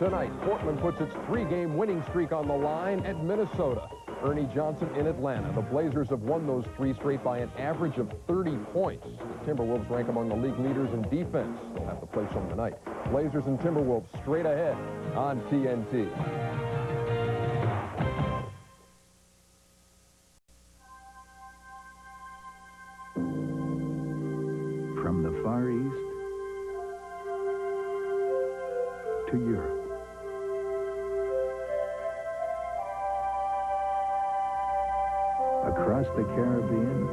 Tonight, Portland puts its 3-game winning streak on the line at Minnesota. Ernie Johnson in Atlanta. The Blazers have won those 3 straight by an average of 30 points. The Timberwolves rank among the league leaders in defense. They'll have to play some tonight. Blazers and Timberwolves straight ahead on TNT. From the Far East to Europe. Across the Caribbean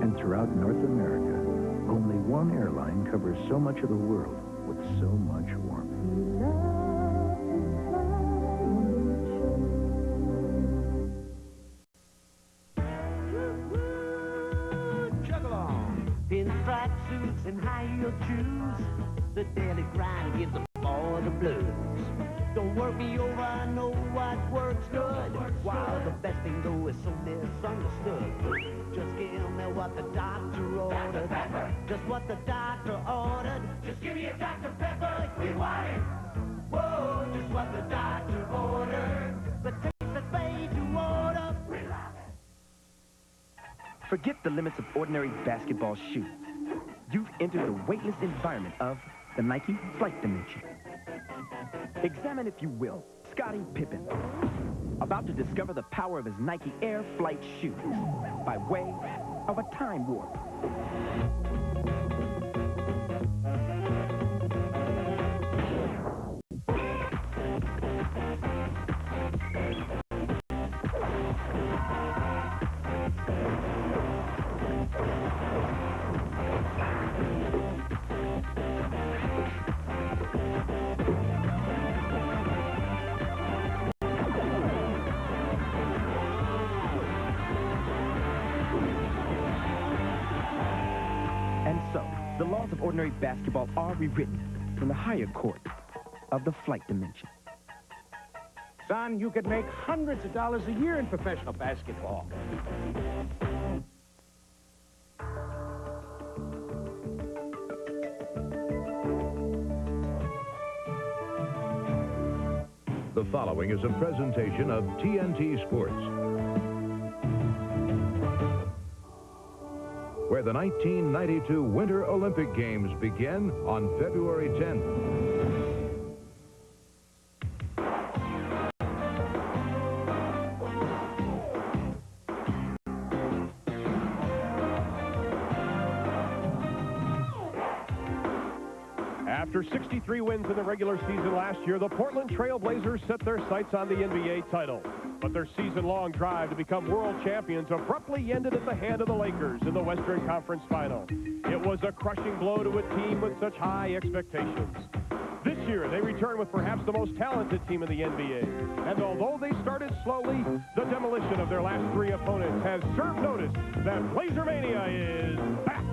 and throughout North America, only one airline covers so much of the world with so much warmth. Chug along. Pinstripe suits and high-heel shoes. The daily grind gives them all the blues. Don't work me over, I know what works good. While the best thing though is so misunderstood. Just give me what the doctor ordered. Just what the doctor ordered. Just give me a Dr. Pepper, we want it. Whoa, just what the doctor ordered. The taste that's made to order. We love it. Forget the limits of ordinary basketball shoes. You've entered the weightless environment of the Nike Flight Dimension. Examine, if you will, Scottie Pippen, about to discover the power of his Nike Air Flight shoes by way of a time warp. And so, the laws of ordinary basketball are rewritten in the higher court of the flight dimension. Son, you could make hundreds of dollars a year in professional basketball. The following is a presentation of TNT Sports, where the 1992 Winter Olympic Games begin on February 10th. After 63 wins in the regular season last year, the Portland Trail Blazers set their sights on the NBA title. But their season-long drive to become world champions abruptly ended at the hand of the Lakers in the Western Conference Final. It was a crushing blow to a team with such high expectations. This year, they return with perhaps the most talented team in the NBA. And although they started slowly, the demolition of their last 3 opponents has served notice that Blazer Mania is back.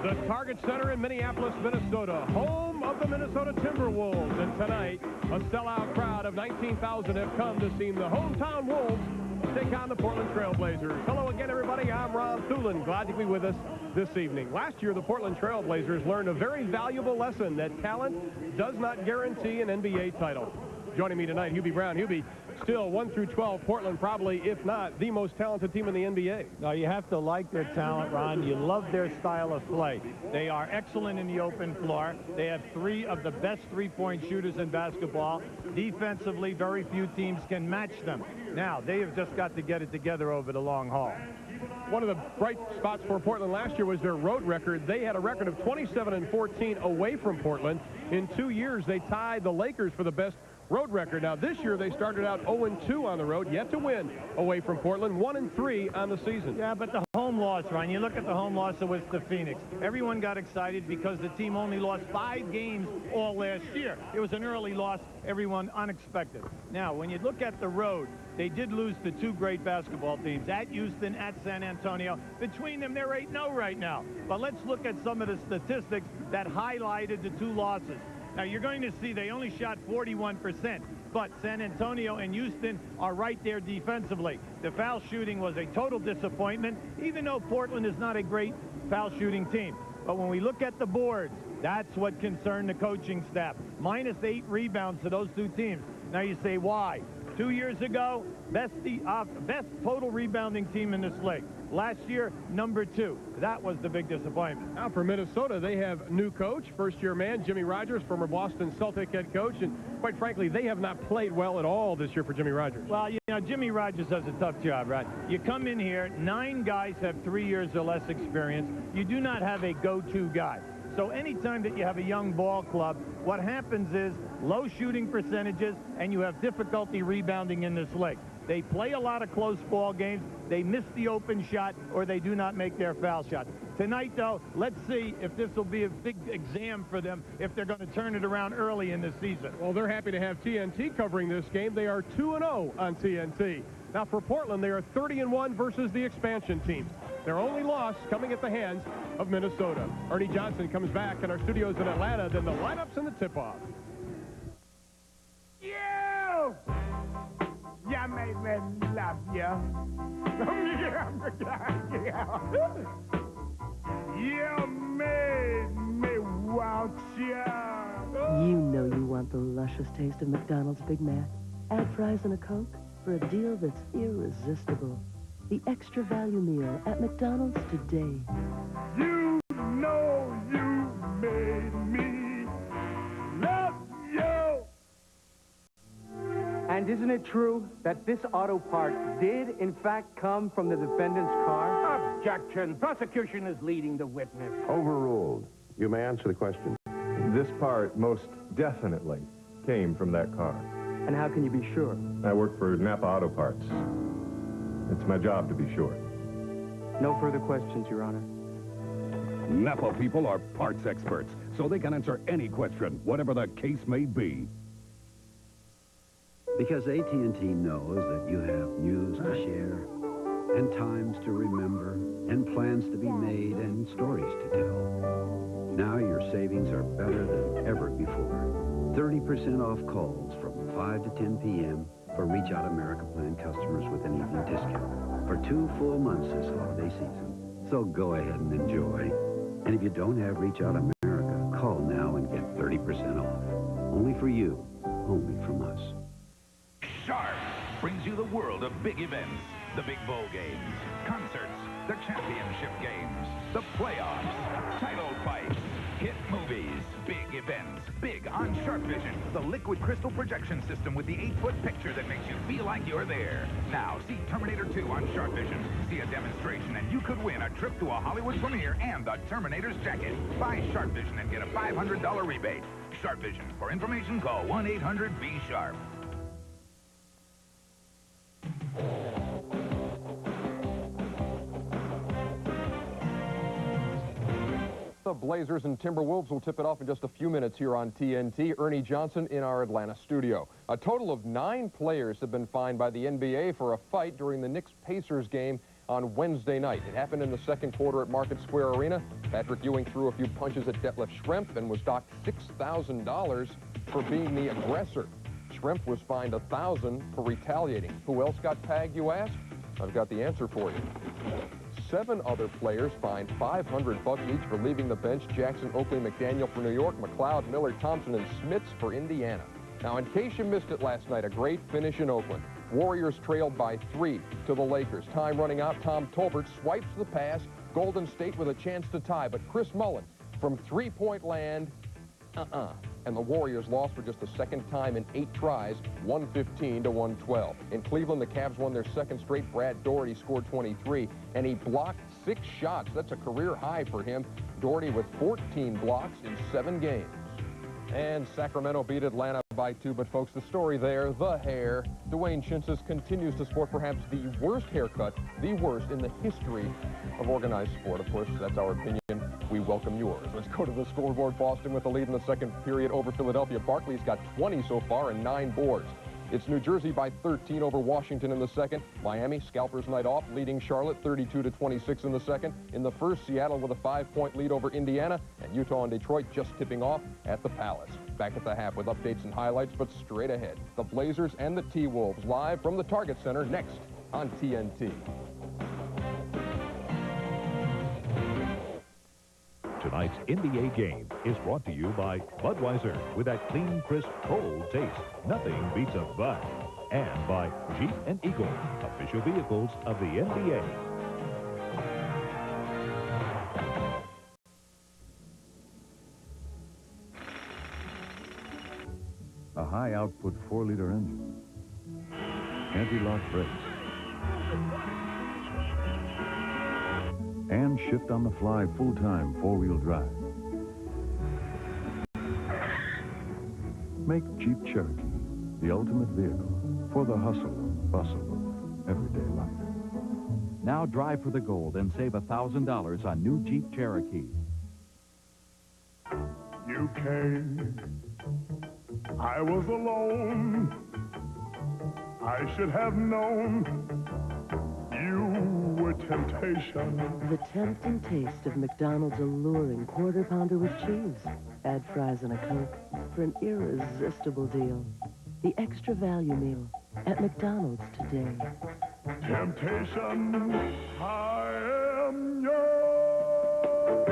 The Target Center in Minneapolis, Minnesota, home of the Minnesota Timberwolves. And tonight, a sellout crowd of 19,000 have come to see the hometown Wolves take on the Portland Trail Blazers. Hello again, everybody. I'm Ron Thulin. Glad to be with us this evening. Last year, the Portland Trail Blazers learned a very valuable lesson that talent does not guarantee an NBA title. Joining me tonight, Hubie Brown. Hubie, still 1 through 12, Portland probably, if not, the most talented team in the NBA. Now, you have to like their talent, Ron. You love their style of play. They are excellent in the open floor. They have 3 of the best three-point shooters in basketball. Defensively, very few teams can match them. Now, they have just got to get it together over the long haul. One of the bright spots for Portland last year was their road record. They had a record of 27-14 away from Portland. In 2 years, they tied the Lakers for the best road record. Now, this year, they started out 0-2 on the road, yet to win away from Portland, 1-3 on the season. Yeah, but the home home loss, Ron, you look at the home loss, it was to Phoenix. Everyone got excited because the team only lost 5 games all last year. It was an early loss, everyone unexpected. Now, when you look at the road, they did lose to 2 great basketball teams, at Houston, at San Antonio. Between them, they're 8-0 right now. But let's look at some of the statistics that highlighted the 2 losses. Now, you're going to see they only shot 41%, but San Antonio and Houston are right there defensively. The foul shooting was a total disappointment, even though Portland is not a great foul shooting team. But when we look at the boards, that's what concerned the coaching staff. -8 rebounds to those 2 teams. Now you say, why? 2 years ago, best total rebounding team in this league. Last year, number 2. That was the big disappointment. Now for Minnesota, they have new coach, first-year man, Jimmy Rogers, former Boston Celtic head coach, and quite frankly, they have not played well at all this year for Jimmy Rogers. Well, you know, Jimmy Rogers does a tough job, right? You come in here, 9 guys have 3 years or less experience. You do not have a go-to guy. So anytime that you have a young ball club, what happens is low shooting percentages, and you have difficulty rebounding in this league. They play a lot of close ball games. They miss the open shot, or they do not make their foul shot. Tonight, though, let's see if this will be a big exam for them, if they're going to turn it around early in the season. Well, they're happy to have TNT covering this game. They are 2-0 on TNT. Now for Portland, they are 30-1 versus the expansion teams. Their only loss coming at the hands of Minnesota. Ernie Johnson comes back in our studios in Atlanta, then the lineups and the tip-off. You! You made me love you. You made me want you. You know you want the luscious taste of McDonald's Big Mac. Add fries and a Coke for a deal that's irresistible. The extra value meal at McDonald's today. You know you made me love you. And isn't it true that this auto part did, in fact, come from the defendant's car? Objection. Prosecution is leading the witness. Overruled. You may answer the question. This part most definitely came from that car. And how can you be sure? I work for Napa Auto Parts. It's my job to be sure. No further questions, Your Honor. Napa people are parts experts, so they can answer any question, whatever the case may be. Because AT&T knows that you have news to share, and times to remember, and plans to be made, and stories to tell. Now your savings are better than ever before. 30% off calls from 5 to 10 p.m. for Reach Out America Plan customers with an evening discount for 2 full months this holiday season. So go ahead and enjoy. And if you don't have Reach Out America, call now and get 30% off. Only for you, only from us. Sharp brings you the world of big events. The big bowl games, concerts, the championship games, the playoffs, title fights, hit movies, big events, big on Sharp Vision, the liquid crystal projection system with the 8-foot picture that makes you feel like you're there. Now, see Terminator 2 on Sharp Vision. See a demonstration and you could win a trip to a Hollywood premiere and the Terminator's jacket. Buy Sharp Vision and get a $500 rebate. Sharp Vision. For information, call 1-800-B-SHARP. The Blazers and Timberwolves will tip it off in just a few minutes here on TNT. Ernie Johnson in our Atlanta studio. A total of 9 players have been fined by the NBA for a fight during the Knicks-Pacers game on Wednesday night. It happened in the second quarter at Market Square Arena. Patrick Ewing threw a few punches at Detlef Schrempf and was docked $6,000 for being the aggressor. Schrempf was fined $1,000 for retaliating. Who else got tagged, you ask? I've got the answer for you. 7 other players fined $500 each for leaving the bench. Jackson, Oakley, McDaniel for New York, McLeod, Miller, Thompson, and Smits for Indiana. Now, in case you missed it last night, a great finish in Oakland. Warriors trailed by 3 to the Lakers. Time running out, Tom Tolbert swipes the pass. Golden State with a chance to tie, but Chris Mullin from three-point land, and the Warriors lost for just the second time in 8 tries, 115-112. In Cleveland, the Cavs won their second straight. Brad Daugherty scored 23, and he blocked 6 shots. That's a career high for him. Daugherty with 14 blocks in 7 games. And Sacramento beat Atlanta by 2, but folks, the story there, the hair. Dwayne Chintzes continues to sport perhaps the worst haircut, the worst in the history of organized sport. Of course, that's our opinion. We welcome yours. Let's go to the scoreboard. Boston with the lead in the second period over Philadelphia. Barkley's got 20 so far and 9 boards. It's New Jersey by 13 over Washington in the second. Miami, scalpers night off, leading Charlotte 32-26 in the second. In the first, Seattle with a 5-point lead over Indiana, and Utah and Detroit just tipping off at the Palace. Back at the half with updates and highlights, but straight ahead, the Blazers and the T-Wolves live from the Target Center next on TNT. Tonight's NBA game is brought to you by Budweiser, with that clean, crisp, cold taste. Nothing beats a Bud. And by Jeep and Eagle, official vehicles of the NBA. A high-output 4-liter engine. Anti-lock brakes. And shift on the fly full-time 4-wheel drive. Make Jeep Cherokee the ultimate vehicle for the hustle and bustle of everyday life. Now drive for the gold and save $1,000 on new Jeep Cherokee. You came, I was alone. I should have known you were temptation. The tempting taste of McDonald's alluring quarter pounder with cheese. Add fries and a Coke for an irresistible deal. The extra value meal at McDonald's today. Temptation, I am yours.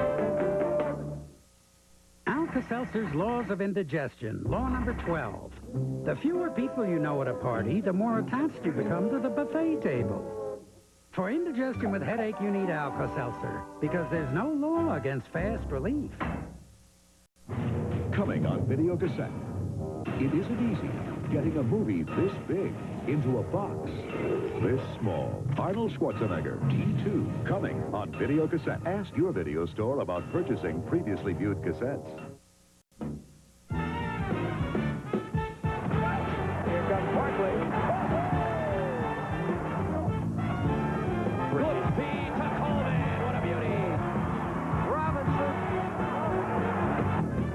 Alka-Seltzer's Laws of Indigestion, law number 12. The fewer people you know at a party, the more attached you become to the buffet table. For indigestion with headache, you need Alka-Seltzer, because there's no law against fast relief. Coming on video cassette. It isn't easy getting a movie this big into a box this small. Arnold Schwarzenegger, T2, coming on video cassette. Ask your video store about purchasing previously viewed cassettes. Here comes Barkley. Good feed to Coleman. What a beauty. Robinson.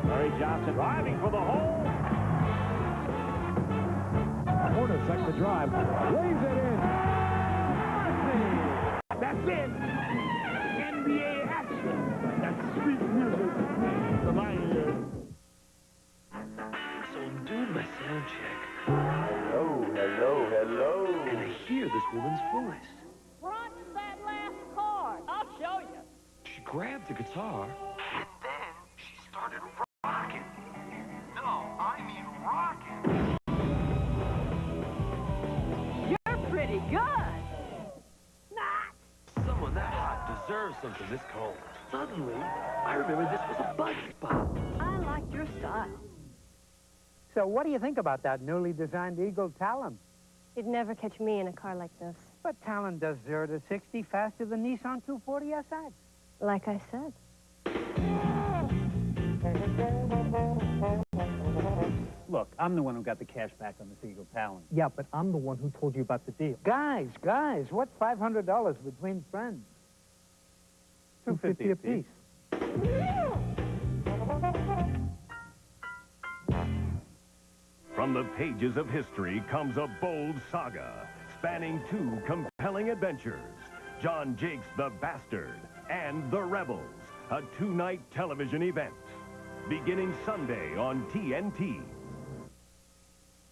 Murray Johnson driving for the hole. Hornacek the drive. Lays it in. That's it. NBA action. That's sweet music. The Lions. So I'm doing my sound check. Hello. And I hear this woman's voice. Front that last card. I'll show you. She grabbed the guitar. And then she started rocking. No, I mean rocking. You're pretty good. Not. Someone that hot deserves something this cold. Suddenly, I remember this was a bug spot. I like your style. So what do you think about that newly designed Eagle Talon? You'd never catch me in a car like this. But Talon does 0 to 60 faster than Nissan 240 SX. Like I said. Look, I'm the one who got the cash back on this Eagle Talon. Yeah, but I'm the one who told you about the deal. Guys, what's $500 between friends? $250 apiece. From the pages of history comes a bold saga spanning 2 compelling adventures. John Jakes the Bastard and the Rebels, a 2-night television event. Beginning Sunday on TNT.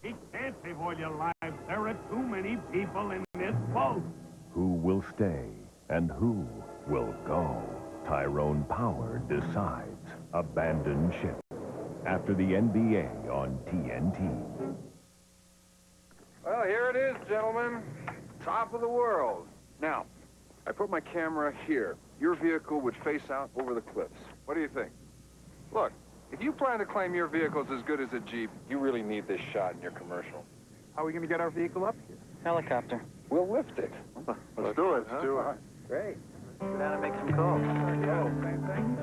He can't save all your lives. There are too many people in this boat. Who will stay and who will go? Tyrone Power decides. Abandoned ship. After the NBA on TNT. Well, here it is, gentlemen. Top of the world. Now, I put my camera here. Your vehicle would face out over the cliffs. What do you think? Look, if you plan to claim your vehicle's as good as a Jeep, you really need this shot in your commercial. How are we going to get our vehicle up here? Helicopter. We'll lift it. Let's do it. Let's do it. Great. Go down and make some calls. There you go. Same thing.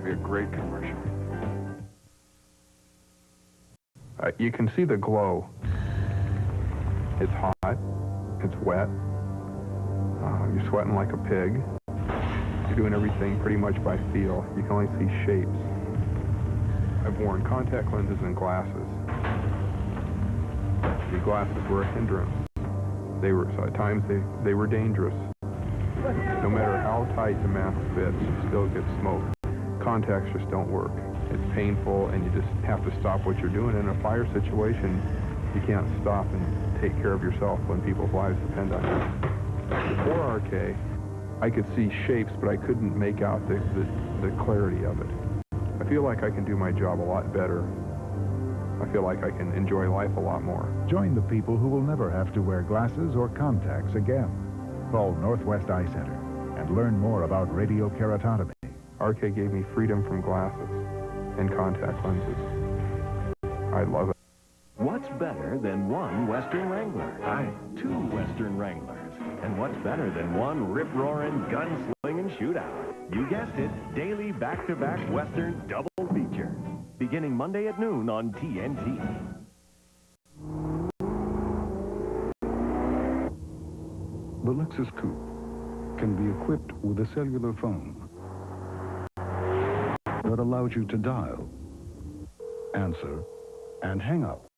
be a great commercial. You can see the glow. It's hot. It's wet. You're sweating like a pig. You're doing everything pretty much by feel. You can only see shapes. I've worn contact lenses and glasses. The glasses were a hindrance. So at times they were dangerous. No matter how tight the mask fits, you still get smoke. Contacts just don't work. It's painful, and you just have to stop what you're doing. In a fire situation, you can't stop and take care of yourself when people's lives depend on you. Before RK, I could see shapes, but I couldn't make out the clarity of it. I feel like I can do my job a lot better. I feel like I can enjoy life a lot more. Join the people who will never have to wear glasses or contacts again. Call Northwest Eye Center and learn more about radiokeratotomy. RK gave me freedom from glasses and contact lenses. I love it. What's better than one Western Wrangler? Two Western Wranglers. And what's better than one rip-roaring, gun-slinging shootout? You guessed it, daily back-to-back Western double feature. Beginning Monday at noon on TNT. The Lexus Coupe can be equipped with a cellular phone that allows you to dial, answer, and hang up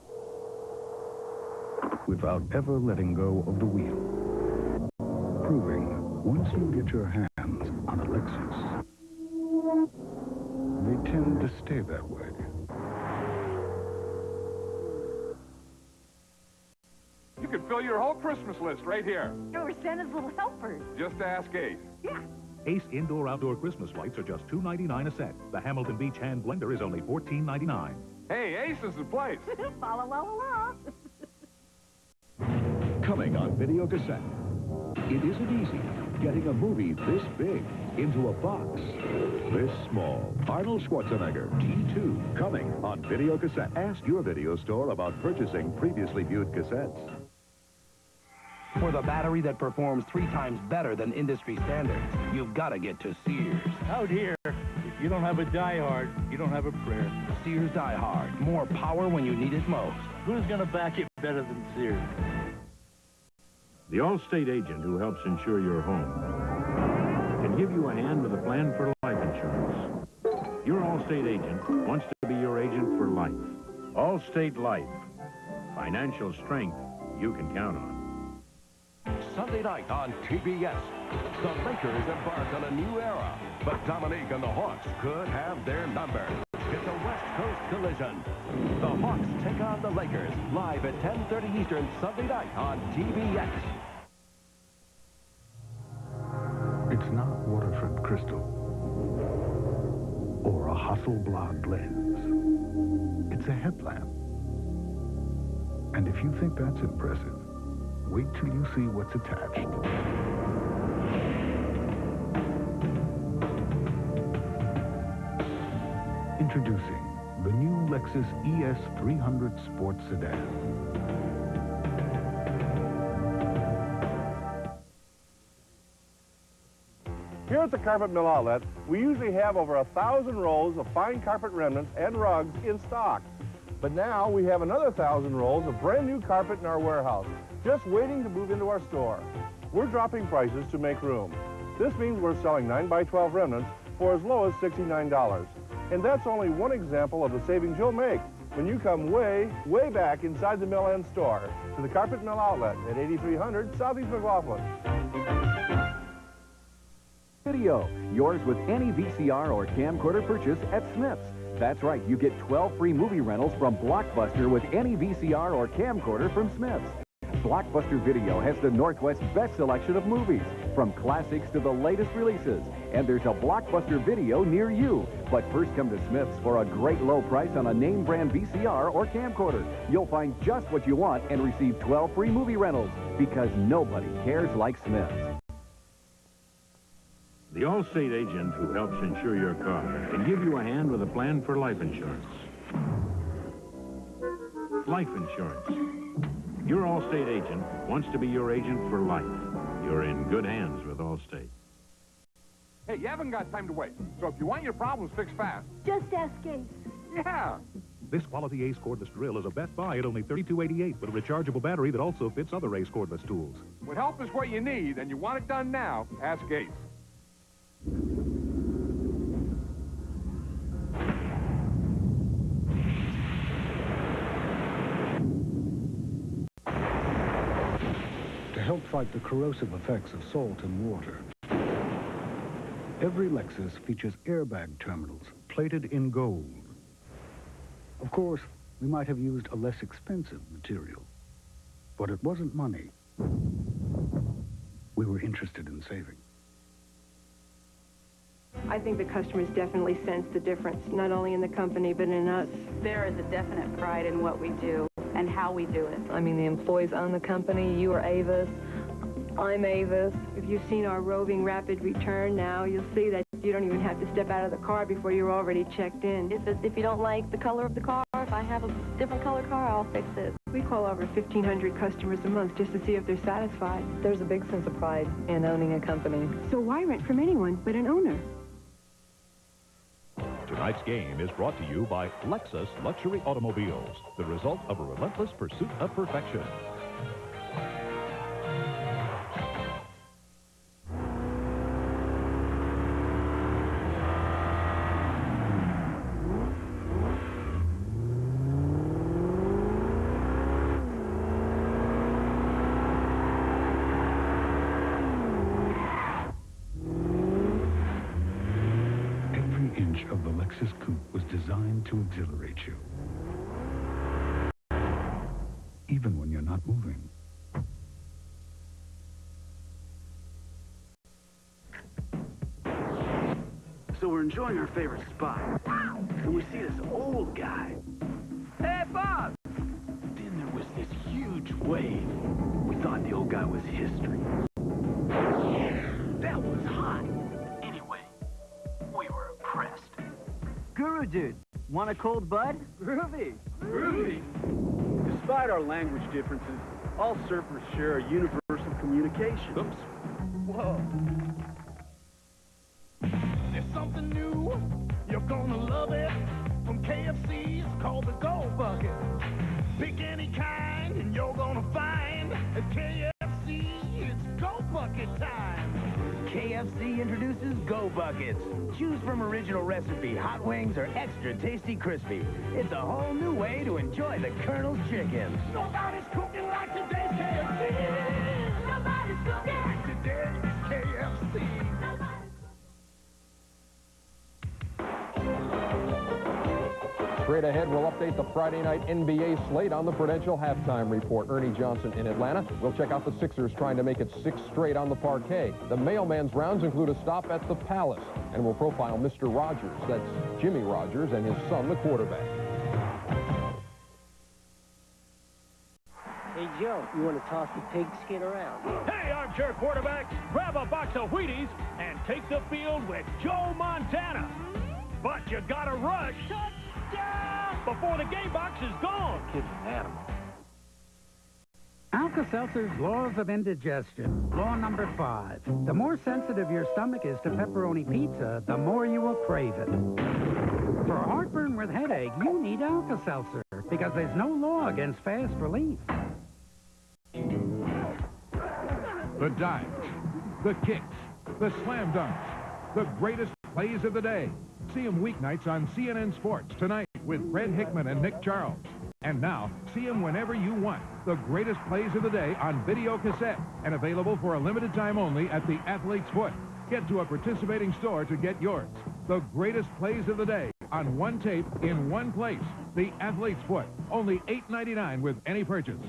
without ever letting go of the wheel. Proving once you get your hands on a Lexus, they tend to stay that way. You can fill your whole Christmas list right here. We're Santa's little helpers. Just ask Ace. Yeah. Ace indoor-outdoor Christmas lights are just $2.99 a set. The Hamilton Beach hand blender is only $14.99. Hey, Ace is the place. Follow well along. Coming on video cassette. It isn't easy getting a movie this big into a box this small. Arnold Schwarzenegger, T2, coming on video cassette. Ask your video store about purchasing previously viewed cassettes. For the battery that performs 3 times better than industry standards, you've got to get to Sears. Out here, if you don't have a Die-Hard, you don't have a prayer. Sears Die-Hard. More power when you need it most. Who's going to back it better than Sears? The Allstate agent who helps insure your home can give you a hand with a plan for life insurance. Your Allstate agent wants to be your agent for life. Allstate Life. Financial strength you can count on. Sunday night on TBS, the Lakers embark on a new era, but Dominique and the Hawks could have their number. It's a West Coast collision. The Hawks take on the Lakers, live at 10:30 Eastern Sunday night on TBS. It's not waterfront crystal or a Hasselblad lens. It's a headlamp. And if you think that's impressive, wait till you see what's attached. Introducing the new Lexus ES 300 Sport Sedan. Here at the Carpet Mill Outlet, we usually have over 1,000 rolls of fine carpet remnants and rugs in stock. But now we have another 1,000 rolls of brand new carpet in our warehouse, just waiting to move into our store. We're dropping prices to make room. This means we're selling 9x12 remnants for as low as $69. And that's only one example of the savings you'll make when you come way, way back inside the Mill End store to the Carpet Mill Outlet at 8300 Southeast McLaughlin. Video, yours with any VCR or camcorder purchase at Smith's. That's right, you get 12 free movie rentals from Blockbuster with any VCR or camcorder from Smith's. Blockbuster Video has the Northwest's best selection of movies, from classics to the latest releases. And there's a Blockbuster Video near you. But first come to Smith's for a great low price on a name brand VCR or camcorder. You'll find just what you want and receive 12 free movie rentals, because nobody cares like Smith's. The Allstate agent who helps insure your car can give you a hand with a plan for life insurance. Life insurance. Your Allstate agent wants to be your agent for life. You're in good hands with Allstate. Hey, you haven't got time to waste. So if you want your problems fixed fast... Just ask Ace. Yeah. This quality Ace cordless drill is a best buy at only $32.88 with a rechargeable battery that also fits other Ace cordless tools. When help is what you need and you want it done now, ask Ace. To help fight the corrosive effects of salt and water, every Lexus features airbag terminals plated in gold. Of course, we might have used a less expensive material, but it wasn't money we were interested in saving. I think the customers definitely sense the difference, not only in the company, but in us. There is a definite pride in what we do and how we do it. I mean, the employees own the company. You are Avis. I'm Avis. If you've seen our roving rapid return now, you'll see that you don't even have to step out of the car before you're already checked in. If you don't like the color of the car, if I have a different color car, I'll fix it. We call over 1,500 customers a month just to see if they're satisfied. There's a big sense of pride in owning a company. So why rent from anyone but an owner? Tonight's game is brought to you by Lexus Luxury Automobiles, the result of a relentless pursuit of perfection. Of the Lexus coupe was designed to exhilarate you, even when you're not moving. So we're enjoying our favorite spot, and we see this old guy. Hey, Bob! Then there was this huge wave. We thought the old guy was history. That was hot. Anyway, we were impressed. Guru dude, want a cold bud? Groovy. Groovy. Despite our language differences, all surfers share a universal communication. Oops. Whoa. There's something new, you're gonna love it. From KFC, it's called the Go Bucket. Pick any kind and you're gonna find at KFC, it's Go Bucket time. KFC introduces Go Buckets. Choose from original recipe, hot wings, or extra tasty crispy. It's a whole new way to enjoy the Colonel's chicken. Nobody's cooking like today's KFC. Nobody's cooking like today's KFC. Straight ahead, we'll update the Friday night NBA slate on the Prudential Halftime Report. Ernie Johnson in Atlanta. We'll check out the Sixers trying to make it 6 straight on the parquet. The mailman's rounds include a stop at the Palace. And we'll profile Mr. Rogers. That's Jimmy Rogers and his son, the quarterback. Hey, Joe, you want to toss the pigskin around? Hey, armchair quarterbacks, grab a box of Wheaties and take the field with Joe Montana. But you gotta rush before the game box is gone. Kid's an animal. Alka-Seltzer's Laws of Indigestion. Law number 5. The more sensitive your stomach is to pepperoni pizza, the more you will crave it. For heartburn with headache, you need Alka-Seltzer because there's no law against fast relief. The dives, the kicks, the slam dunks, the greatest plays of the day. See them weeknights on CNN Sports tonight with Fred Hickman and Nick Charles. And now, see them whenever you want. The greatest plays of the day on video cassette and available for a limited time only at the Athlete's Foot. Get to a participating store to get yours. The greatest plays of the day on one tape in one place. The Athlete's Foot. Only $8.99 with any purchase.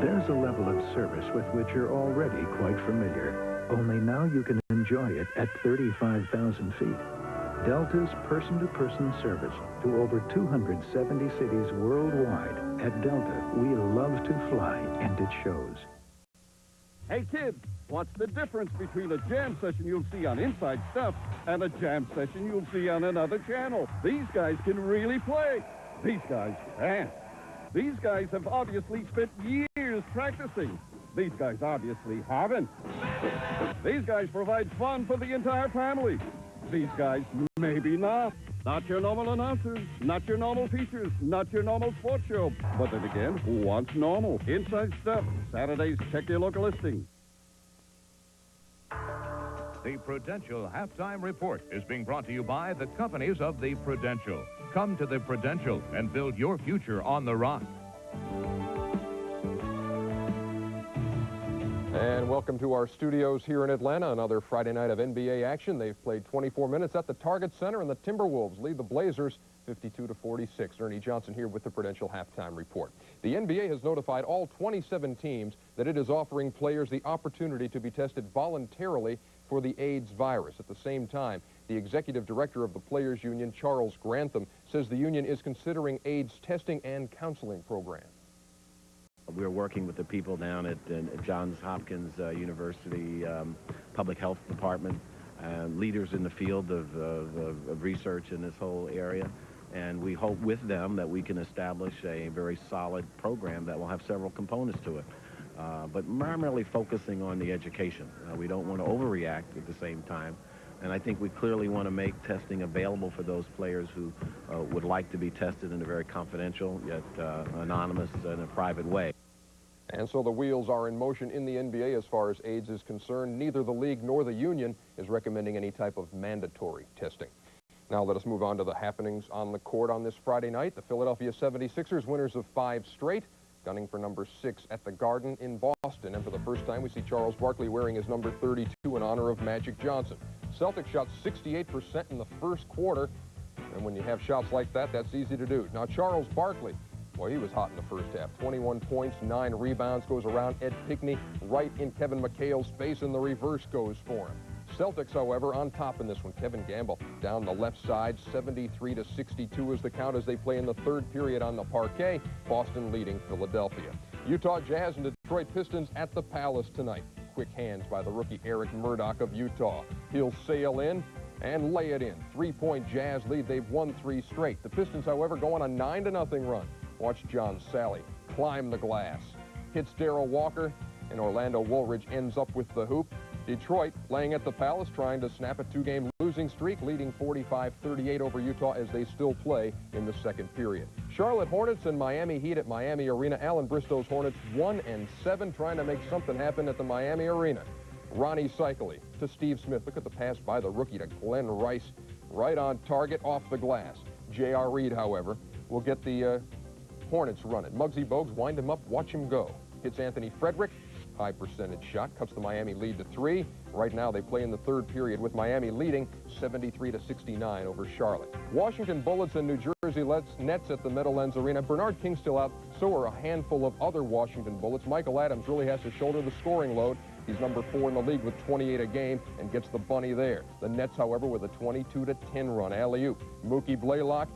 There's a level of service with which you're already quite familiar. Only now you can enjoy it at 35,000 feet. Delta's person-to-person service to over 270 cities worldwide. At Delta, we love to fly, and it shows. Hey, kid, What's the difference between a jam session you'll see on Inside Stuff and a jam session you'll see on another channel? These guys can really play. These guys can. These guys have obviously spent years practicing. These guys obviously haven't. These guys provide fun for the entire family. These guys, maybe not. Not your normal announcers, not your normal features, not your normal sports show. But then again, who wants normal? Inside Stuff. Saturdays, check your local listing. The Prudential Halftime Report is being brought to you by the companies of the Prudential. Come to the Prudential and build your future on the rock. And welcome to our studios here in Atlanta. Another Friday night of NBA action. They've played 24 minutes at the Target Center, and the Timberwolves lead the Blazers 52-46. Ernie Johnson here with the Prudential Halftime Report. The NBA has notified all 27 teams that it is offering players the opportunity to be tested voluntarily for the AIDS virus. At the same time, the executive director of the Players Union, Charles Grantham, says the union is considering AIDS testing and counseling programs. We're working with the people down at Johns Hopkins University Public Health Department, leaders in the field of research in this whole area. And we hope with them that we can establish a very solid program that will have several components to it. But primarily focusing on the education. We don't want to overreact at the same time. And I think we clearly want to make testing available for those players who would like to be tested in a very confidential, yet anonymous and a private way. And so the wheels are in motion in the NBA as far as AIDS is concerned. Neither the league nor the union is recommending any type of mandatory testing. Now let us move on to the happenings on the court on this Friday night. The Philadelphia 76ers, winners of 5 straight, gunning for number 6 at the Garden in Boston. And for the first time, we see Charles Barkley wearing his number 32 in honor of Magic Johnson. Celtics shot 68% in the first quarter. And when you have shots like that, that's easy to do. Now, Charles Barkley, well, he was hot in the first half. 21 points, 9 rebounds, goes around Ed Pinckney right in Kevin McHale's face, and the reverse goes for him. Celtics, however, on top in this one. Kevin Gamble down the left side, 73-62 is the count as they play in the third period on the parquet. Boston leading Philadelphia. Utah Jazz and Detroit Pistons at the Palace tonight. Quick hands by the rookie Eric Murdoch of Utah. He'll sail in and lay it in. 3-point Jazz lead. They've won 3 straight. The Pistons, however, go on a 9-0 run. Watch John Sally climb the glass. Hits Darrell Walker, and Orlando Woolridge ends up with the hoop. Detroit playing at the Palace, trying to snap a 2-game losing streak, leading 45-38 over Utah as they still play in the second period. Charlotte Hornets and Miami Heat at Miami Arena. Alan Bristow's Hornets 1-7, trying to make something happen at the Miami Arena. Ronnie Cycli to Steve Smith. Look at the pass by the rookie to Glenn Rice. Right on target, off the glass. J.R. Reed, however, will get the Hornets running. Muggsy Bogues, wind him up, watch him go. Hits Anthony Frederick. High percentage shot, cuts the Miami lead to 3. Right now they play in the third period with Miami leading 73-69 over Charlotte. Washington Bullets and New Jersey Nets at the Meadowlands Arena. Bernard King still out, so are a handful of other Washington Bullets. Michael Adams really has to shoulder the scoring load. He's number 4 in the league with 28 a game and gets the bunny there. The Nets, however, with a 22-10 run. Alley-oop. Mookie Blaylock.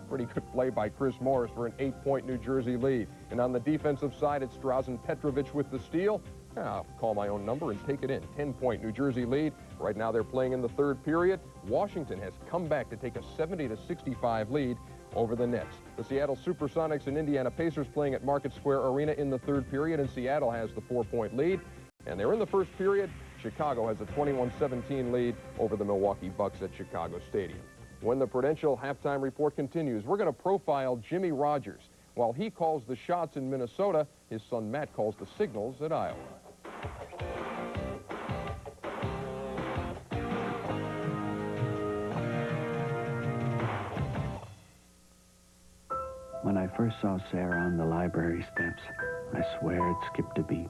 Pretty good play by Chris Morris for an 8-point New Jersey lead. And on the defensive side, it's Drazen Petrovic with the steal. I'll call my own number and take it in. 10-point New Jersey lead. Right now they're playing in the third period. Washington has come back to take a 70-65 lead over the Nets. The Seattle Supersonics and Indiana Pacers playing at Market Square Arena in the third period, and Seattle has the 4-point lead. And they're in the first period. Chicago has a 21-17 lead over the Milwaukee Bucks at Chicago Stadium. When the Prudential Halftime Report continues, we're going to profile Jimmy Rogers. While he calls the shots in Minnesota, his son Matt calls the signals at Iowa. When I first saw Sarah on the library steps, I swear it skipped a beat.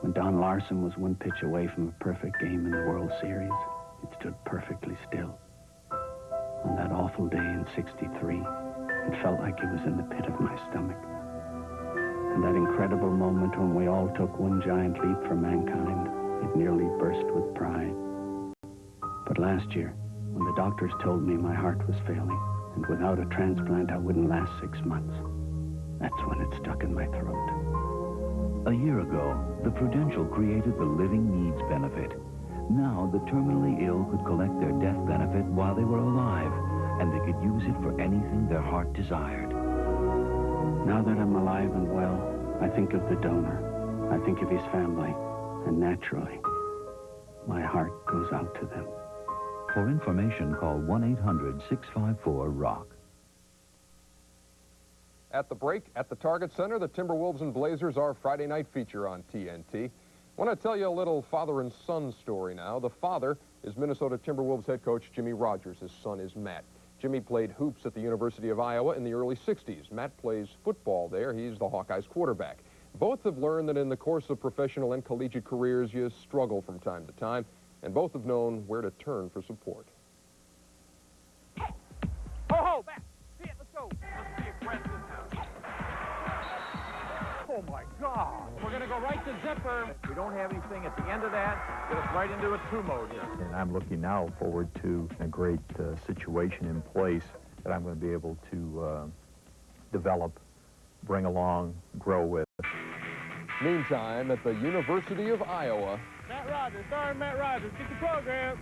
When Don Larson was 1 pitch away from a perfect game in the World Series, it stood perfectly still. On that awful day in '63, it felt like it was in the pit of my stomach. And that incredible moment when we all took one giant leap for mankind, it nearly burst with pride. But last year, when the doctors told me my heart was failing, and without a transplant I wouldn't last 6 months, that's when it stuck in my throat. A year ago, the Prudential created the Living Needs benefit. Now, the terminally ill could collect their death benefit while they were alive, and they could use it for anything their heart desired. Now that I'm alive and well, I think of the donor. I think of his family, and naturally, my heart goes out to them. For information, call 1-800-654-ROCK. At the break, at the Target Center, the Timberwolves and Blazers, our Friday night feature on TNT. I want to tell you a little father and son story now. The father is Minnesota Timberwolves head coach Jimmy Rogers. His son is Matt. Jimmy played hoops at the University of Iowa in the early 60s. Matt plays football there. He's the Hawkeyes quarterback. Both have learned that in the course of professional and collegiate careers, you struggle from time to time, and both have known where to turn for support. Ho, back. See it, let's go. Let's be aggressive now. Oh, my God. We're going to go right to zipper. We don't have anything at the end of that. Get us right into a two mode here. And I'm looking now forward to a great situation in place that I'm going to be able to develop, bring along, grow with. Meantime, at the University of Iowa, Matt Rogers, starring Matt Rogers, get the program.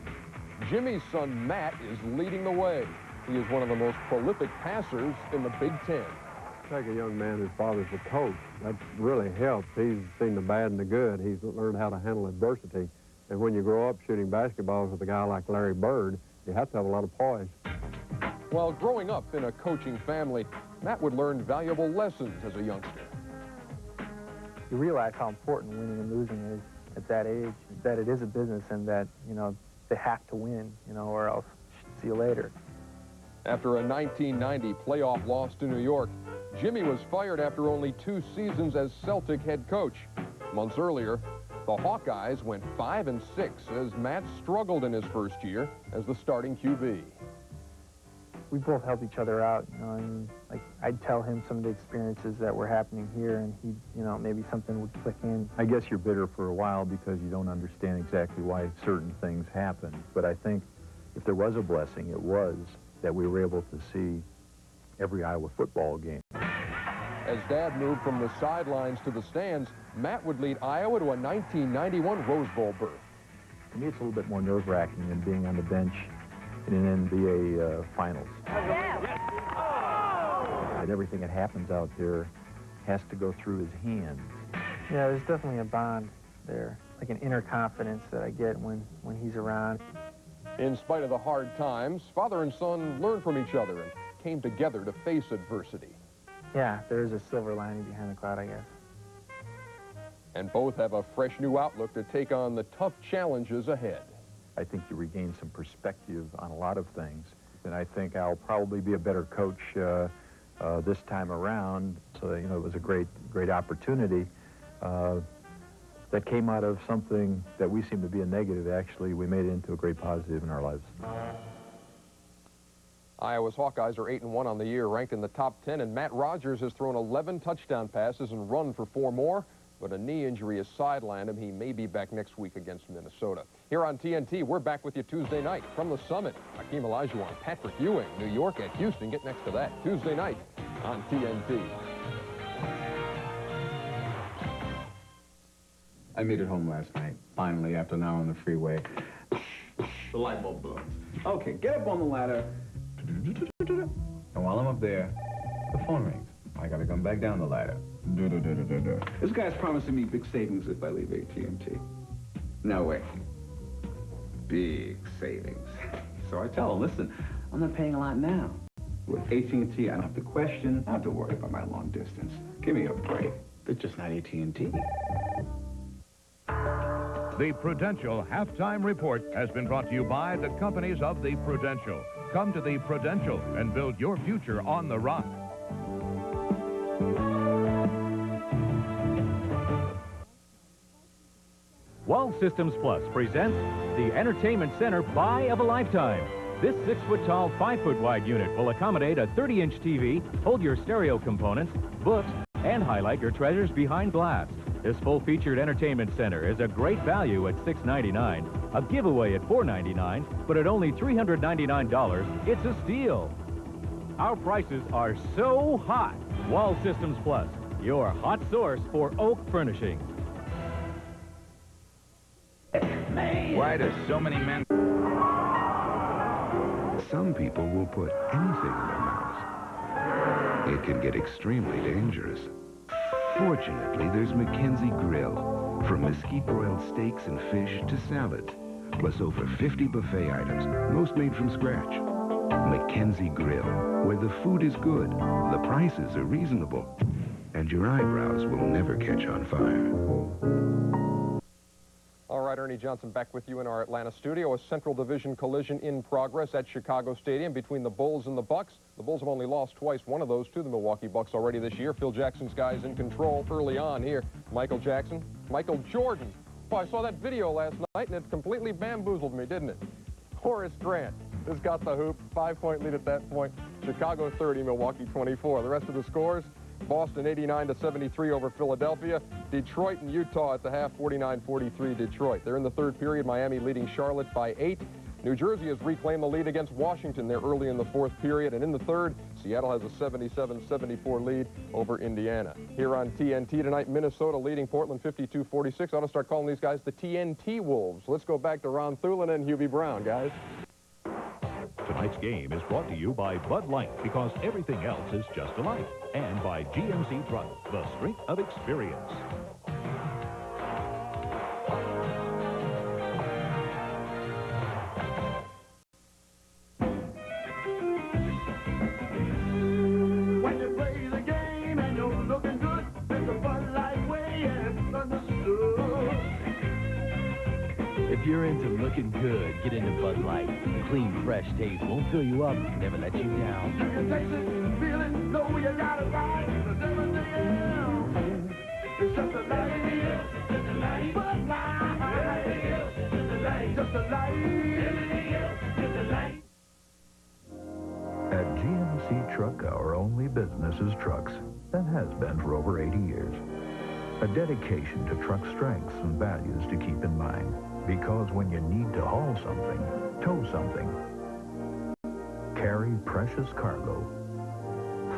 Jimmy's son Matt is leading the way. He is one of the most prolific passers in the Big Ten. Take a young man whose father's a coach. That really helps. He's seen the bad and the good. He's learned how to handle adversity. And when you grow up shooting basketballs with a guy like Larry Bird, you have to have a lot of poise. While growing up in a coaching family, Matt would learn valuable lessons as a youngster. You realize how important winning and losing is at that age, that it is a business and that, you know, they have to win, you know, or else see you later. After a 1990 playoff loss to New York, Jimmy was fired after only 2 seasons as Celtic head coach. Months earlier, the Hawkeyes went 5-6 as Matt struggled in his first year as the starting QB. We both helped each other out, you know, I mean, like, I'd tell him some of the experiences that were happening here, and he, you know, maybe something would click in. I guess you're bitter for a while because you don't understand exactly why certain things happen. But I think if there was a blessing, it was that we were able to see every Iowa football game. As Dad moved from the sidelines to the stands, Matt would lead Iowa to a 1991 Rose Bowl berth. To me, it's a little bit more nerve-wracking than being on the bench in an NBA finals. And everything that happens out there has to go through his hands. Yeah, there's definitely a bond there, like an inner confidence that I get when he's around. In spite of the hard times, father and son learned from each other and came together to face adversity. Yeah, there is a silver lining behind the cloud, I guess. And both have a fresh new outlook to take on the tough challenges ahead. I think you regain some perspective on a lot of things, and I think I'll probably be a better coach this time around. So, you know, it was a great opportunity that came out of something that we seem to be a negative. Actually, we made it into a great positive in our lives. Iowa's Hawkeyes are 8-1 on the year, ranked in the top 10, and Matt Rogers has thrown 11 touchdown passes and run for 4 more. But a knee injury has sidelined him. He may be back next week against Minnesota. Here on TNT, we're back with you Tuesday night from the Summit. Hakeem Olajuwon, Patrick Ewing, New York at Houston. Get next to that Tuesday night on TNT. I made it home last night, finally, after an hour on the freeway. The light bulb blows. Okay, get up on the ladder. And while I'm up there, the phone rings. I gotta come back down the ladder. This guy's promising me big savings if I leave AT&T. No way. Big savings. So I tell him, listen, I'm not paying a lot now. With AT&T, I don't have to question, I don't have to worry about my long distance. Give me a break. It's just not AT&T. The Prudential Halftime Report has been brought to you by the companies of the Prudential. Come to the Prudential and build your future on the rock. Wall Systems Plus presents the Entertainment Center Buy of a Lifetime. This 6-foot-tall, 5-foot-wide unit will accommodate a 30-inch TV, hold your stereo components, books, and highlight your treasures behind glass. This full-featured entertainment center is a great value at $699, a giveaway at $499, but at only $399, it's a steal. Our prices are so hot. Wall Systems Plus, your hot source for oak furnishing. Why do so many men... Some people will put anything in their mouths. It can get extremely dangerous. Fortunately, there's Mackenzie Grill. From mesquite-broiled steaks and fish to salads, plus over 50 buffet items, most made from scratch. Mackenzie Grill, where the food is good, the prices are reasonable, and your eyebrows will never catch on fire. All right, Ernie Johnson back with you in our Atlanta studio. A Central Division collision in progress at Chicago Stadium between the Bulls and the Bucks. The Bulls have only lost twice, one of those to the Milwaukee Bucks already this year. Phil Jackson's guys in control early on here. Michael Jordan. Oh, I saw that video last night, and it completely bamboozled me, didn't it? Horace Grant has got the hoop. 5-point lead at that point. Chicago 30, Milwaukee 24. The rest of the scores: Boston 89-73 over Philadelphia. Detroit and Utah at the half, 49-43 Detroit. They're in the third period. Miami leading Charlotte by 8. New Jersey has reclaimed the lead against Washington there early in the fourth period. And in the third, Seattle has a 77-74 lead over Indiana. Here on TNT tonight, Minnesota leading Portland 52-46. I ought to start calling these guys the TNT Wolves. Let's go back to Ron Thulin and Hubie Brown, guys. Tonight's game is brought to you by Bud Light, because everything else is just alike. And by GMC Truck, the strength of experience. When you play the game and you're looking good, there's a Bud Light way and it's understood. If you're into looking good, get into Bud Light. The clean, fresh taste won't fill you up, never let you down. You can taste it, feel it, know you got it right. There's everything else. It's just a light. Just a light. Bud Light. Just a light. Just a light. Everything else, just a light. At GMC Truck, our only business is trucks, and has been for over 80 years. A dedication to truck strengths and values to keep in mind. Because when you need to haul something, tow something, carry precious cargo,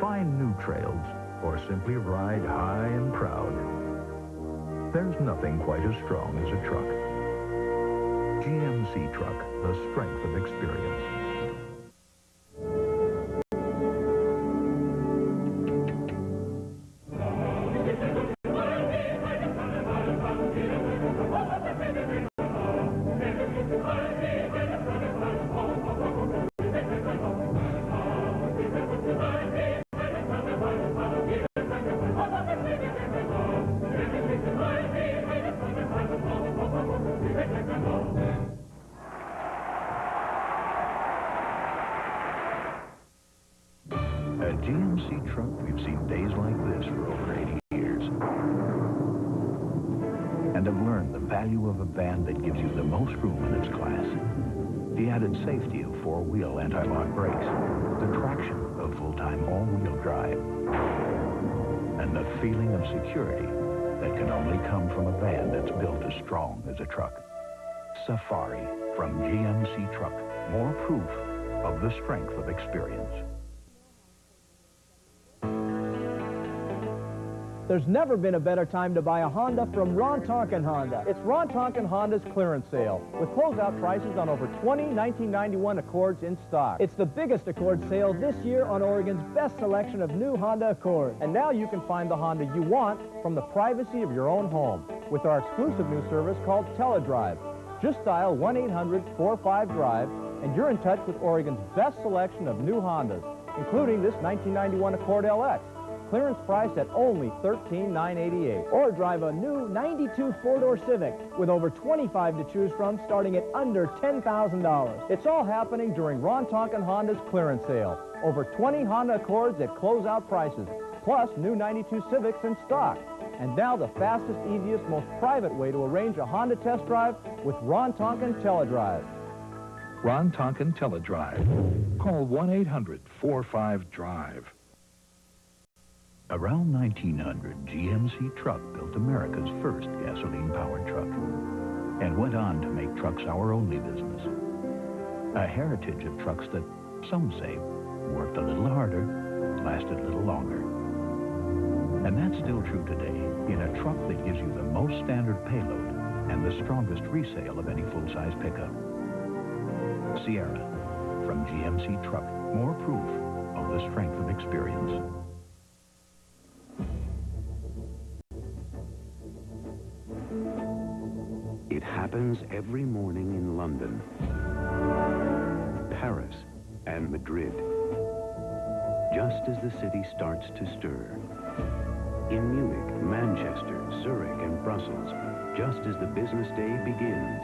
find new trails, or simply ride high and proud, there's nothing quite as strong as a truck. GMC Truck, the strength of experience. At GMC Truck, we've seen days like this for over 80 years. And have learned the value of a van that gives you the most room in its class. The added safety of four-wheel anti-lock brakes. The traction of full-time all-wheel drive. And the feeling of security that can only come from a van that's built as strong as a truck. Safari from GMC Truck. More proof of the strength of experience. There's never been a better time to buy a Honda from Ron Tonkin Honda. It's Ron Tonkin Honda's clearance sale, with closeout prices on over 20 1991 Accords in stock. It's the biggest Accord sale this year on Oregon's best selection of new Honda Accords. And now you can find the Honda you want from the privacy of your own home with our exclusive new service called TeleDrive. Just dial 1-800-45-DRIVE and you're in touch with Oregon's best selection of new Hondas, including this 1991 Accord LX. Clearance price at only $13,988. Or drive a new 92 four-door Civic with over 25 to choose from starting at under $10,000. It's all happening during Ron Tonkin Honda's clearance sale. Over 20 Honda Accords at closeout prices, plus new 92 Civics in stock. And now the fastest, easiest, most private way to arrange a Honda test drive with Ron Tonkin TeleDrive. Ron Tonkin TeleDrive. Call 1-800-45-DRIVE. Around 1900, GMC Truck built America's first gasoline-powered truck and went on to make trucks our only business. A heritage of trucks that, some say, worked a little harder, lasted a little longer. And that's still true today in a truck that gives you the most standard payload and the strongest resale of any full-size pickup. Sierra, from GMC Truck, more proof of the strength of experience. It happens every morning in London, Paris, and Madrid. Just as the city starts to stir. In Munich, Manchester, Zurich, and Brussels, just as the business day begins.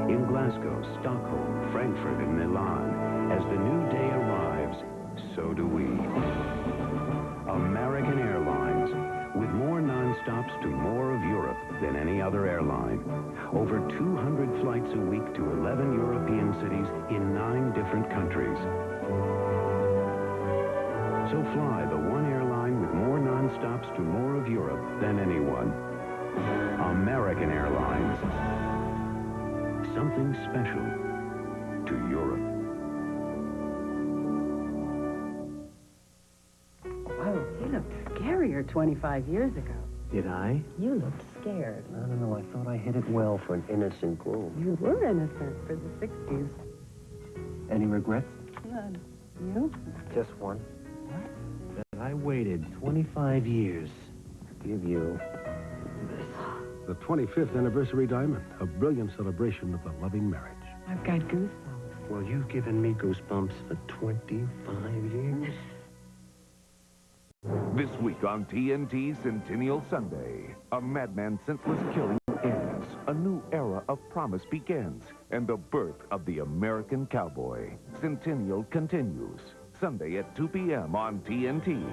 In Glasgow, Stockholm, Frankfurt, and Milan, as the new day arrives, so do we. American Airlines, with more non-stops to more of Europe than any other airline. Over 200 flights a week to 11 European cities in 9 different countries. So fly the one airline with more non-stops to more of Europe than anyone. American Airlines. Something special to Europe. Whoa, he looked scarier 25 years ago. Did I? You looked scared. I don't know. I thought I hit it well for an innocent groom. You were innocent for the 60s. Any regrets? None. You? Just one. That I waited 25 years to give you this. The 25th anniversary diamond, a brilliant celebration of the loving marriage. I've got goosebumps. Well, you've given me goosebumps for 25 years. This week on TNT Centennial Sunday, a madman's senseless killing ends. A new era of promise begins, and the birth of the American cowboy. Centennial continues. Sunday at 2 p.m. on TNT.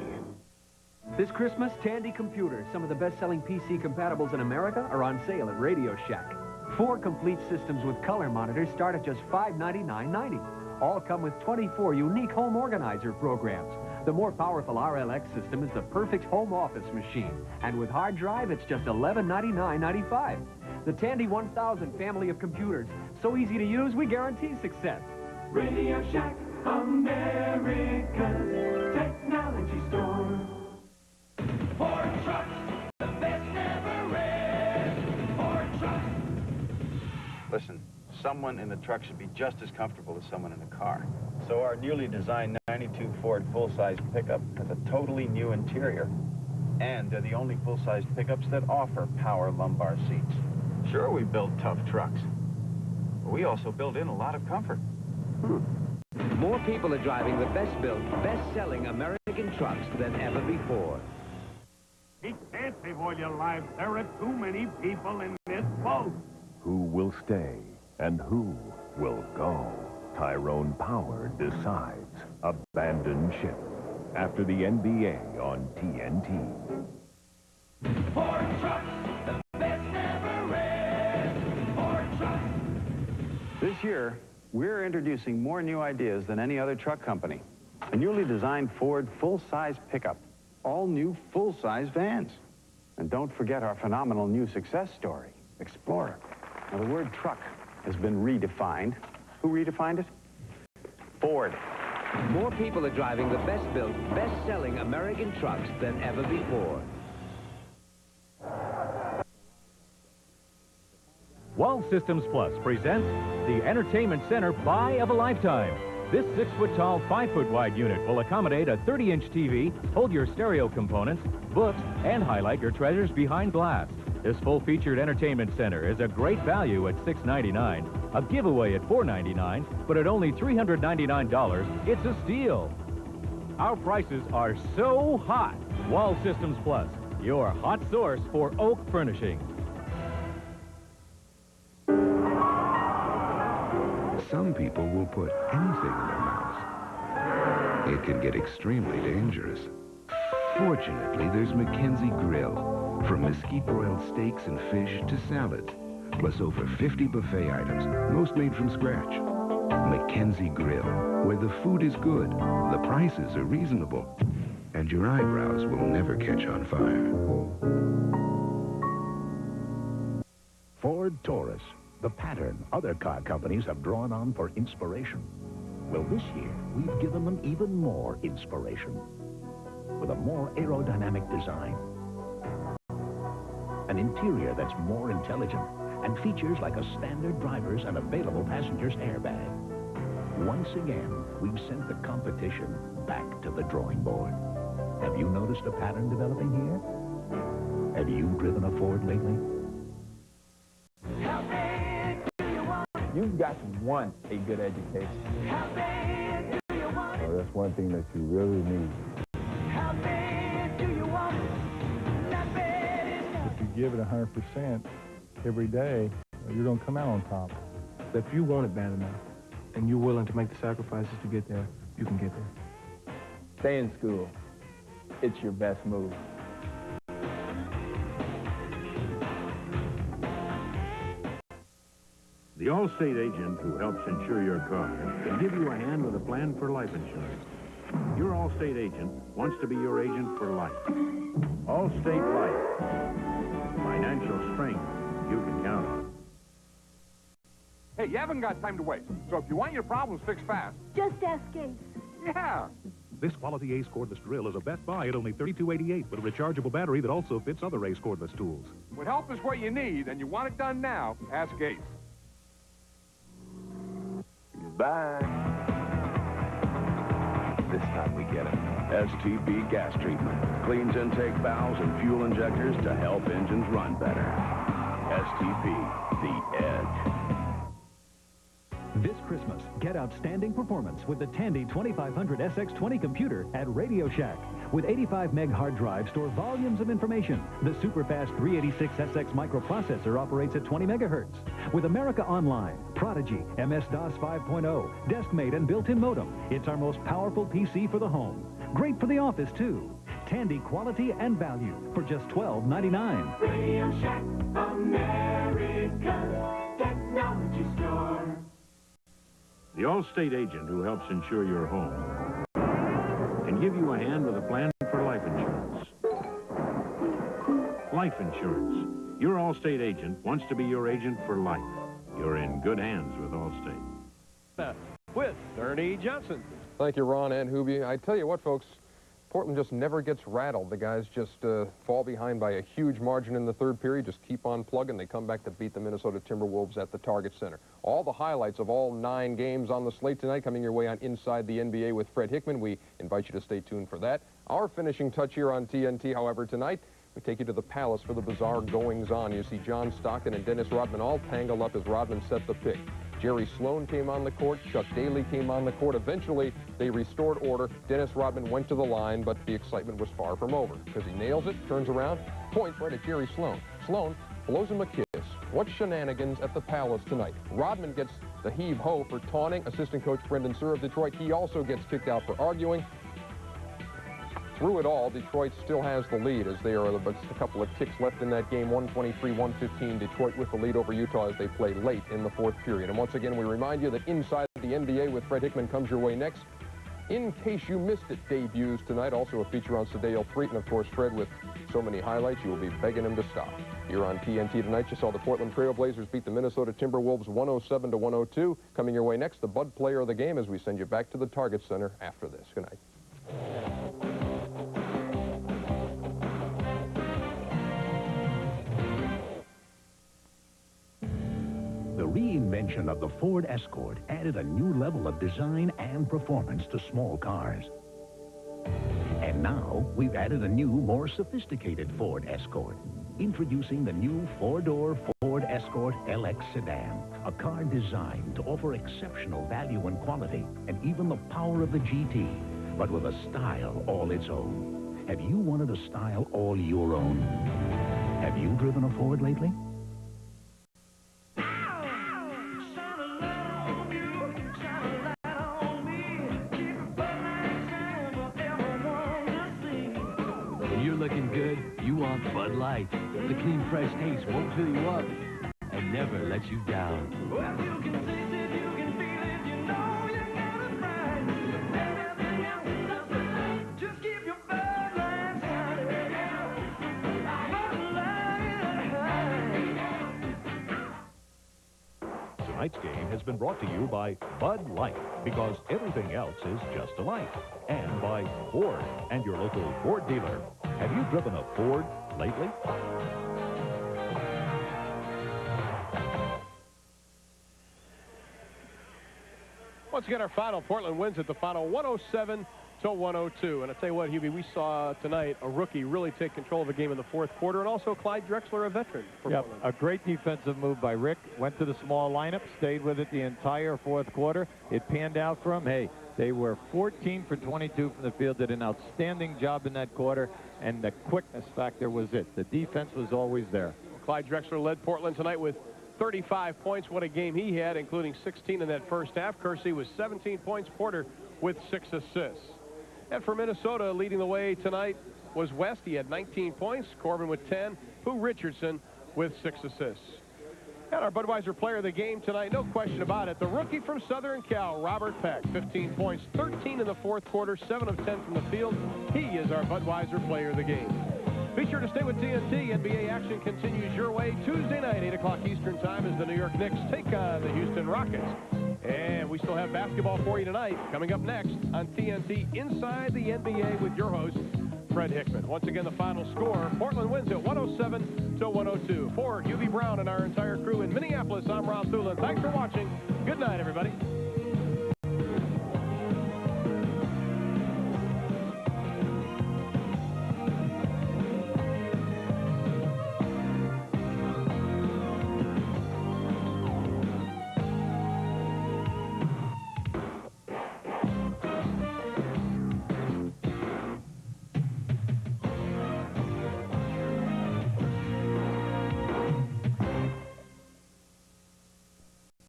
This Christmas, Tandy computers, some of the best-selling PC compatibles in America, are on sale at Radio Shack. 4 complete systems with color monitors start at just $599.90. All come with 24 unique home organizer programs. The more powerful RLX system is the perfect home office machine. And with hard drive, it's just $1199.95. The Tandy 1000 family of computers. So easy to use, we guarantee success. Radio Shack, America's technology store. Ford trucks, the best ever red. Ford trucks. Listen, someone in the truck should be just as comfortable as someone in the car. So our newly designed 92 Ford full-size pickup has a totally new interior. And they're the only full-size pickups that offer power lumbar seats. Sure, we build tough trucks, but we also build in a lot of comfort. More people are driving the best-built, best-selling American trucks than ever before. He can't save all your lives. There are too many people in this boat. Who will stay and who will go? Tyrone Power decides. Abandoned ship. After the NBA on TNT. Ford trucks, the best ever red. Ford trucks. This year, we're introducing more new ideas than any other truck company. A newly designed Ford full-size pickup. All new full-size vans. And don't forget our phenomenal new success story, Explorer. Now, the word truck has been redefined. Who redefined it? Ford. More people are driving the best-built, best-selling American trucks than ever before. Wall Systems Plus presents the Entertainment Center Buy of a Lifetime. This 6-foot-tall, 5-foot-wide unit will accommodate a 30-inch TV, hold your stereo components, books, and highlight your treasures behind glass. This full-featured entertainment center is a great value at $699, a giveaway at $499, but at only $399, it's a steal. Our prices are so hot. Wall Systems Plus, your hot source for oak furnishing. Some people will put anything in their mouths. It can get extremely dangerous. Fortunately, there's Mackenzie Grill. From mesquite-broiled steaks and fish to salads, plus over 50 buffet items, most made from scratch. Mackenzie Grill, where the food is good, the prices are reasonable, and your eyebrows will never catch on fire. Ford Taurus, the pattern other car companies have drawn on for inspiration. Well, this year, we've given them even more inspiration. with a more aerodynamic design, an interior that's more intelligent, and features like a standard driver's and available passenger's airbag. Once again, we've sent the competition back to the drawing board. Have you noticed a pattern developing here? Have you driven a Ford lately? You've got to want a good education. Oh, that's one thing that you really need. If you give it 100% every day, you're going to come out on top. If you want it bad enough, and you're willing to make the sacrifices to get there, you can get there. Stay in school. It's your best move. The Allstate agent who helps insure your car can give you a hand with a plan for life insurance. Your Allstate agent wants to be your agent for life. Allstate Life. Financial strength you can count on. Hey, you haven't got time to waste. So if you want your problems fixed fast... Just ask Ace. Yeah. This quality Ace cordless drill is a Best Buy at only $32.88 with a rechargeable battery that also fits other Ace cordless tools. When help is what you need and you want it done now, ask Ace. Bye. This time we get it. STP gas treatment. Cleans intake valves and fuel injectors to help engines run better. STP, the edge. This Christmas, get outstanding performance with the Tandy 2500 SX20 computer at Radio Shack. With 85 meg hard drive, store volumes of information. The super-fast 386SX microprocessor operates at 20 megahertz. With America Online, Prodigy, MS-DOS 5.0, DeskMate, and built-in modem, it's our most powerful PC for the home. Great for the office, too. Tandy quality and value for just $12.99. Radio Shack, America's technology store. The Allstate agent who helps insure your home can give you a hand with a plan for life insurance. Life insurance. Your Allstate agent wants to be your agent for life. You're in good hands with Allstate. With Ernie Johnson. Thank you, Ron and Hoobie. I tell you what, folks, Portland just never gets rattled. The guys just fall behind by a huge margin in the third period, just keep on plugging. They come back to beat the Minnesota Timberwolves at the Target Center. All the highlights of all 9 games on the slate tonight coming your way on Inside the NBA with Fred Hickman. We invite you to stay tuned for that. Our finishing touch here on TNT, however, tonight, we take you to the Palace for the bizarre goings-on. You see John Stockton and Dennis Rodman all tangled up as Rodman set the pick. Jerry Sloan came on the court. Chuck Daly came on the court. Eventually, they restored order. Dennis Rodman went to the line, but the excitement was far from over because he nails it, turns around, points right at Jerry Sloan. Sloan blows him a kiss. What shenanigans at the Palace tonight? Rodman gets the heave-ho for taunting. Assistant coach Brendan Suhr of Detroit, he also gets kicked out for arguing. Through it all, Detroit still has the lead as there are just a couple of ticks left in that game. 123-115, Detroit with the lead over Utah as they play late in the fourth period. And once again, we remind you that Inside the NBA with Fred Hickman comes your way next. In Case You Missed It debuts tonight. Also a feature on Sedale Threet. And of course, Fred, with so many highlights, you will be begging him to stop. Here on TNT tonight, you saw the Portland Trail Blazers beat the Minnesota Timberwolves 107-102. Coming your way next, the Bud player of the game as we send you back to the Target Center after this. Good night. The reinvention of the Ford Escort added a new level of design and performance to small cars. And now, we've added a new, more sophisticated Ford Escort. Introducing the new 4-door Ford Escort LX sedan, a car designed to offer exceptional value and quality, and even the power of the GT, but with a style all its own. Have you wanted a style all your own? Have you driven a Ford lately? Looking good, you want Bud Light. The clean, fresh taste won't fill you up and never let you down. Well, you can taste it, you can feel it, you know you got it right. Everything else is just the same. Just keep your Bud Light shining. Bud Light. Tonight's game has been brought to you by Bud Light, because everything else is just a light. And by Ford and your local Ford dealer. Have you driven a Ford lately? Once again, our final, Portland wins at the final 107 to 102. And I tell you what, Hubie, we saw tonight a rookie really take control of the game in the fourth quarter, and also Clyde Drexler, a veteran for Portland. A great defensive move by Rick. Went to the small lineup, stayed with it the entire fourth quarter. It panned out for him. Hey, they were 14 for 22 from the field, did an outstanding job in that quarter, and the quickness factor was it. The defense was always there. Clyde Drexler led Portland tonight with 35 points. What a game he had, including 16 in that first half. Kersey with 17 points. Porter with 6 assists. And for Minnesota, leading the way tonight was West. He had 19 points. Corbin with 10. Pooh Richardson with 6 assists. And our Budweiser player of the game tonight, no question about it, the rookie from Southern Cal, Robert Peck, 15 points, 13 in the fourth quarter, 7 of 10 from the field. He is our Budweiser player of the game. Be sure to stay with TNT. NBA action continues your way Tuesday night, 8 o'clock Eastern time, as the New York Knicks take on the Houston Rockets. And we still have basketball for you tonight, coming up next on TNT Inside the NBA with your host, Fred Hickman. Once again, the final score, Portland wins at 107 to 102. For Hubie Brown and our entire crew in Minneapolis, I'm Ron Thulin. Thanks for watching. Good night, everybody.